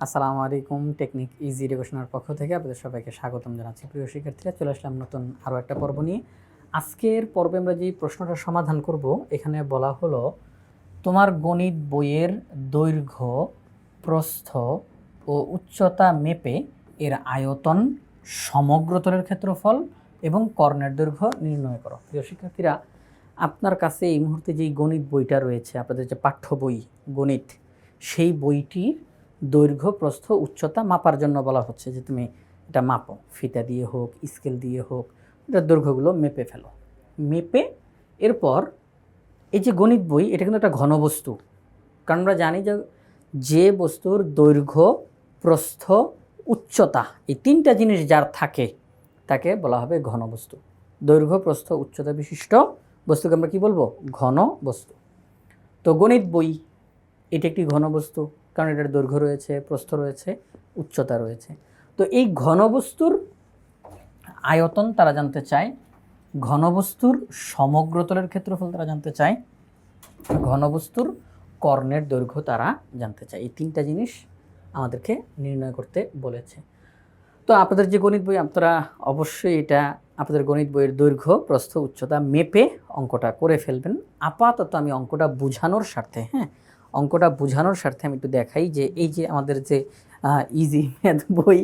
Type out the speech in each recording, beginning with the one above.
আসসালামু আলাইকুম। Technique easy এডুকেশনের পক্ষ থেকে আপনাদের সবাইকে স্বাগতম জানাচ্ছি। প্রিয় শিক্ষার্থীরা, চলে আসলাম নতুন আরও একটা পর্ব নিয়ে। আজকের পর্বে আমরা যে প্রশ্নটা সমাধান করব, এখানে বলা হলো তোমার গণিত বইয়ের দৈর্ঘ্য, প্রস্থ ও উচ্চতা মেপে এর আয়তন, সমগ্রতলের ক্ষেত্রফল এবং কর্ণের দৈর্ঘ্য নির্ণয় করো। প্রিয় শিক্ষার্থীরা, আপনার কাছে এই মুহূর্তে যেই গণিত বইটা রয়েছে, আপনাদের যে পাঠ্য বই গণিত, সেই বইটির দৈর্ঘ্য, প্রস্থ, উচ্চতা মাপার জন্য বলা হচ্ছে যে তুমি এটা মাপো, ফিতা দিয়ে হোক, স্কেল দিয়ে হোক, এটার দৈর্ঘ্যগুলো মেপে ফেলো। মেপে এরপর এই যে গণিত বই, এটা কিন্তু একটা ঘনবস্তু। কারণ আমরা জানি যে বস্তুর দৈর্ঘ্য, প্রস্থ, উচ্চতা, এই তিনটা জিনিস যার থাকে তাকে বলা হবে ঘনবস্তু। দৈর্ঘ্য, প্রস্থ, উচ্চতা বিশিষ্ট বস্তুকে আমরা কি বলবো? ঘনবস্তু। তো গণিত বই এটি একটি ঘনবস্তু, কারণ এটার দৈর্ঘ্য রয়েছে, প্রস্থ রয়েছে, উচ্চতা রয়েছে। তো এই ঘনবস্তুর আয়তন তারা জানতে চায়, ঘনবস্তুর সমগ্রতলের ক্ষেত্রফল তারা জানতে চায়, ঘনবস্তুর কর্ণের দৈর্ঘ্য তারা জানতে চায়। এই তিনটা জিনিস আমাদেরকে নির্ণয় করতে বলেছে। তো আপনাদের যে গণিত বই, আপনারা অবশ্যই এটা আপনাদের গণিত বইয়ের দৈর্ঘ্য, প্রস্থ, উচ্চতা মেপে অঙ্কটা করে ফেলবেন। আপাতত আমি অঙ্কটা বোঝানোর স্বার্থে অঙ্কটা বোঝানোর স্বার্থে আমি একটু দেখাই যে এই যে আমাদের যে ইজি ম্যাথ বই,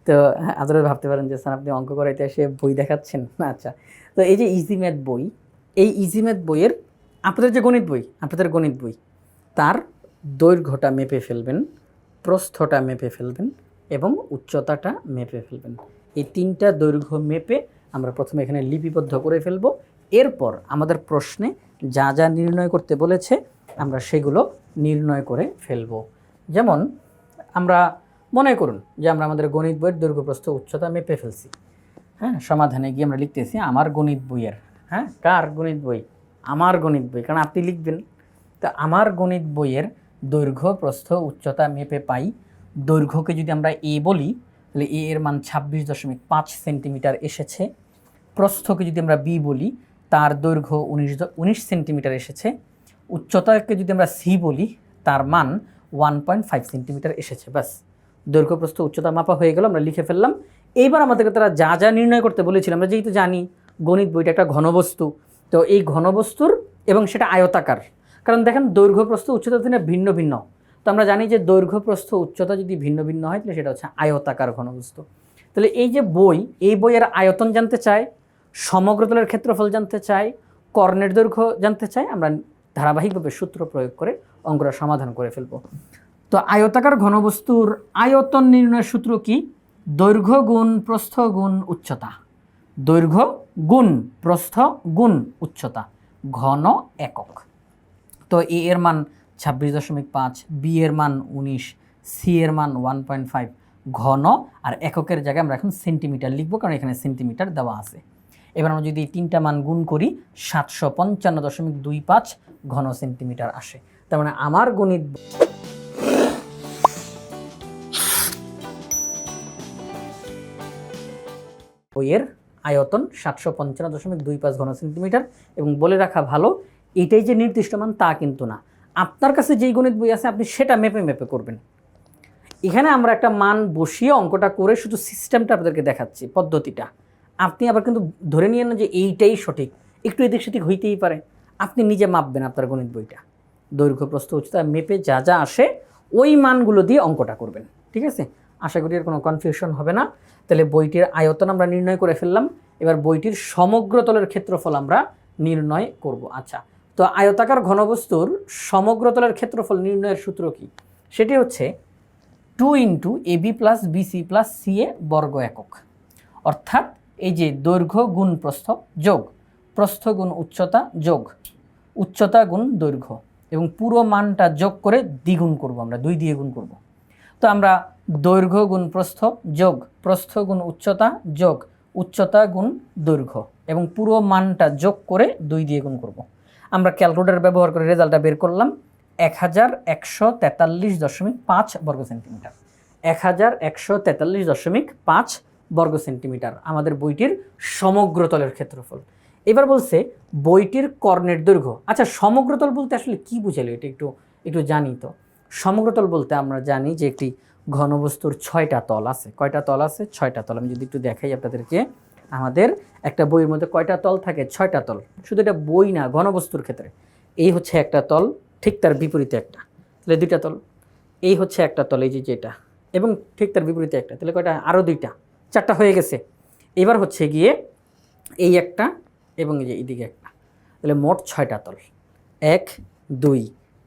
তো আপনারা ভাবতে পারেন যে স্যার আপনি অঙ্ক করাইতে এসে বই দেখাচ্ছেন। আচ্ছা, তো এই যে ইজি ম্যাথ বই, এই ইজি ম্যাথ বইয়ের আপনাদের যে গণিত বই তার দৈর্ঘ্যটা মেপে ফেলবেন, প্রস্থটা মেপে ফেলবেন এবং উচ্চতাটা মেপে ফেলবেন। এই তিনটা দৈর্ঘ্য মেপে আমরা প্রথমে এখানে লিপিবদ্ধ করে ফেলব। এরপর আমাদের প্রশ্নে যা যা নির্ণয় করতে বলেছে আমরা সেগুলো নির্ণয় করে ফেলব। যেমন আমরা মনে করুন যে আমরা আমাদের গণিত বইয়ের দৈর্ঘ্য, প্রস্থ, উচ্চতা মেপে ফেলছি। সমাধানে গিয়ে আমরা লিখতেছি আমার গণিত বইয়ের, কার গণিত বই? আমার গণিত বই, কারণ আপনি লিখবেন। তো আমার গণিত বইয়ের দৈর্ঘ্য, প্রস্থ, উচ্চতা মেপে পাই। দৈর্ঘ্যকে যদি আমরা এ বলি, তাহলে এ এর মান 26.5 সেন্টিমিটার এসেছে। প্রস্থকে যদি আমরা বি বলি, তার দৈর্ঘ্য 19 সেন্টিমিটার এসেছে। উচ্চতাকে যদি আমরা সি বলি, তার মান 1.5 সেন্টিমিটার এসেছে। ব্যাস, দৈর্ঘ্য, প্রস্থ, উচ্চতা মাপা হয়ে গেল, আমরা লিখে ফেললাম। এইবার আমাদেরকে তারা যা যা নির্ণয় করতে বলেছিল, আমরা যেহেতু জানি গণিত বইটা একটা ঘনবস্তু, তো এই ঘনবস্তুর, এবং সেটা আয়তাকার, কারণ দেখেন দৈর্ঘ্য, প্রস্থ, উচ্চতা তিনি ভিন্ন ভিন্ন। তো আমরা জানি যে দৈর্ঘ্য, প্রস্থ, উচ্চতা যদি ভিন্ন ভিন্ন হয় তাহলে সেটা হচ্ছে আয়তাকার ঘনবস্তু। তাহলে এই যে বই, এই বইয়ের আয়তন জানতে চায়, সমগ্রতলের ক্ষেত্রফল জানতে চায়, কর্ণের দৈর্ঘ্য জানতে চায়। আমরা ধারাবাহিকভাবে সূত্র প্রয়োগ করে অঙ্কটা সমাধান করে ফেলব। তো আয়তাকার ঘনবস্তুর আয়তন নির্ণয়ের সূত্র কি? দৈর্ঘ্য গুণ প্রস্থ গুণ উচ্চতা। দৈর্ঘ্য গুণ প্রস্থ গুণ উচ্চতা, ঘন একক। তো এ এর মান 26.5, বি এর মান 19, সি এর মান 1.5, ঘন আর এককের জায়গায় আমরা এখন সেন্টিমিটার লিখব, কারণ এখানে সেন্টিমিটার দেওয়া আছে। এবার আমরা যদি তিনটা মান গুণ করি, 755.25 ঘন সেন্টিমিটার আসে। তার মানে আমার গণিত বইয়ের আয়তন 755.25 ঘন সেন্টিমিটার। এবং বলে রাখা ভালো, এটাই যে নির্দিষ্ট মান তা কিন্তু না। আপনার কাছে যেই গণিত বই আছে আপনি সেটা মেপে মেপে করবেন। এখানে আমরা একটা মান বসিয়ে অঙ্কটা করে শুধু সিস্টেমটা আপনাদেরকে দেখাচ্ছি, পদ্ধতিটা। আপনি আবার কিন্তু ধরে নিয়ে না যে এইটাই সঠিক, একটু এদিক সেদিক হইতেই পারে। আপনি নিজে মাপবেন আপনার গণিত বইটা, দৈর্ঘ্য, প্রস্থ, উচ্চতা মেপে যা যা আসে ওই মানগুলো দিয়ে অঙ্কটা করবেন। ঠিক আছে? আশা করি এর কোনো কনফিউশন হবে না। তাহলে বইটির আয়তন আমরা নির্ণয় করে ফেললাম। এবার বইটির সমগ্রতলের ক্ষেত্রফল আমরা নির্ণয় করব। আচ্ছা, তো আয়তাকার ঘনবস্তুর সমগ্রতলের ক্ষেত্রফল নির্ণয়ের সূত্র কি? সেটি হচ্ছে 2 × AB + BC + CA বর্গ একক। অর্থাৎ এই যে দৈর্ঘ্য গুণ প্রস্থ যোগ প্রস্থ গুণ উচ্চতা যোগ উচ্চতা গুণ দৈর্ঘ্য, এবং পুরো মানটা যোগ করে দ্বিগুণ করব, আমরা 2 দিয়ে গুণ করব। তো আমরা দৈর্ঘ্য গুণ প্রস্থ যোগ প্রস্থ গুণ উচ্চতা যোগ উচ্চতা গুণ দৈর্ঘ্য, এবং পুরো মানটা যোগ করে 2 দিয়ে গুণ করব। আমরা ক্যালকুলেটর ব্যবহার করে রেজাল্টটা বের করলাম, 1143.5 বর্গ সেন্টিমিটার। 1143.5 বর্গ সেন্টিমিটার আমাদের বইটির সমগ্রতলের ক্ষেত্রফল। এবার বলছে বইটির কর্ণের দৈর্ঘ্য। আচ্ছা, সমগ্রতল বলতে আসলে কি বুঝালো, এটা একটু জানি। তো সমগ্রতল বলতে আমরা জানি যে একটি ঘনবস্তুর 6টা তল আছে। কয়টা তল আছে? 6টা তল। আমি যদি একটু দেখাই আপনাদেরকে, আমাদের একটা বইয়ের মধ্যে কয়টা তল থাকে? 6টা তল। শুধু এটা বই না, ঘনবস্তুর ক্ষেত্রে এই হচ্ছে একটা তল, ঠিক তার বিপরীতে একটা, তাহলে 2টা তল। এই হচ্ছে একটা তল, এই যে যেটা, এবং ঠিক তার বিপরীতে একটা, তাহলে কয়টা? আরও 2টা, 4টা হয়ে গেছে। এবার হচ্ছে গিয়ে এই একটা এবং এই যে এইদিকে একটা, তাহলে মোট 6টা তল। 1 2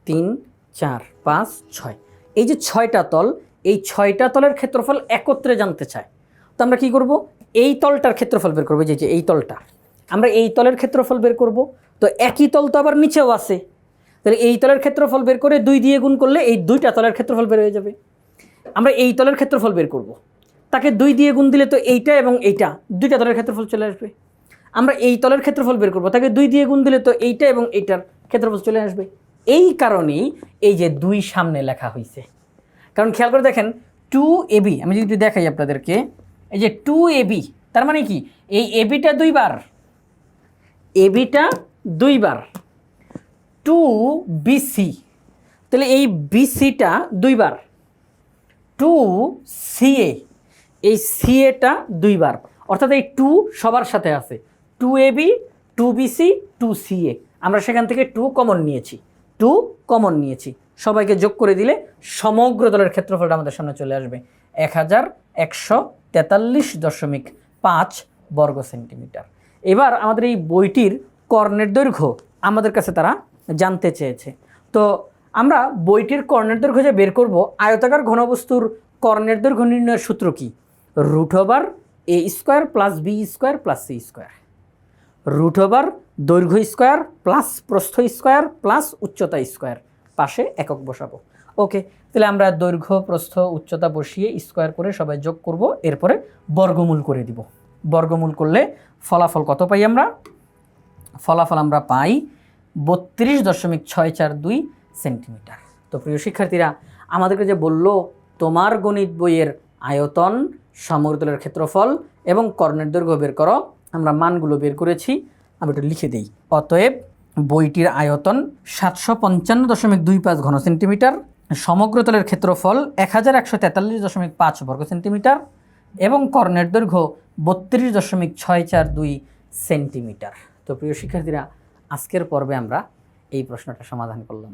3 4 5 6। এই যে 6টা তল, এই 6টা তলের ক্ষেত্রফল একত্রে জানতে চায়। তো আমরা কি করব? এই তলটার ক্ষেত্রফল বের করবো, যে এই তলটা, আমরা এই তলের ক্ষেত্রফল বের করব। তো একই তল তো আবার নিচেও আছে, তাহলে এই তলের ক্ষেত্রফল বের করে 2 দিয়ে গুণ করলে এই 2টা তলের ক্ষেত্রফল বের হয়ে যাবে। আমরা এই তলের ক্ষেত্রফল বের করব, তাকে 2 দিয়ে গুণ দিলে তো এইটা এবং এইটা 2টা তলের ক্ষেত্রফল চলে আসবে। আমরা এই তলের ক্ষেত্রফল বের করব, তাকে 2 দিয়ে গুণ দিলে তো এইটা এবং এইটার ক্ষেত্রফল চলে আসবে। এই কারণেই এই যে 2 সামনে লেখা হয়েছে। কারণ খেয়াল করে দেখেন, 2ab, আমি যদি দেখাই আপনাদেরকে, এই যে 2ab, তার মানে কি? এই এবিটা 2 বার, এবিটা 2 বার, 2bc, তাহলে এই বিসিটা 2 বার, 2ca, এই সিএটা 2 বার, অর্থাৎ এই 2 সবার সাথে আছে, 2ab 2bc 2ca, আমরা সেখান থেকে 2 কমন নিয়েছি, 2 কমন নিয়েছি, সবাইকে যোগ করে দিলে সমগ্র তলের ক্ষেত্রফলটা আমাদের সামনে চলে আসবে 1143.5 বর্গ সেন্টিমিটার। এবার আমাদের এই বইটির কর্ণের দৈর্ঘ্য আমাদের কাছে তারা জানতে চেয়েছে। তো আমরা বইটির কর্ণের দৈর্ঘ্য যে বের করব, আয়তাকার ঘনবস্তুর কর্ণের দৈর্ঘ্য নির্ণয়ের সূত্র কি? √a² + b² + c², √ দৈর্ঘ্য স্কোয়ার প্লাস প্রস্থ স্কোয়ার প্লাস উচ্চতা স্কোয়ার, পাশে একক বসাবো। ওকে, তাহলে আমরা দৈর্ঘ্য প্রস্থ উচ্চতা বসিয়ে স্কোয়ার করে সবাই যোগ করব, এরপরে বর্গমূল করে দিব। বর্গমূল করলে ফলাফল কত পাই আমরা? ফলাফল আমরা পাই 32.642 সেন্টিমিটার। তো প্রিয় শিক্ষার্থীরা, আমাদেরকে যে বলল তোমার গণিত বইয়ের আয়তন, সমগ্রতলের ক্ষেত্রফল এবং কর্ণের দৈর্ঘ্য বের করো, আমরা মানগুলো বের করেছি, আমি একটু লিখে দিই। অতএব বইটির আয়তন 755.25 ঘন সেন্টিমিটার, সমগ্রতলের ক্ষেত্রফল 1143.5 বর্গ সেন্টিমিটার এবং কর্ণের দৈর্ঘ্য 32.642 সেন্টিমিটার। তো প্রিয় শিক্ষার্থীরা, আজকের পর্বে আমরা এই প্রশ্নটা সমাধান করলাম।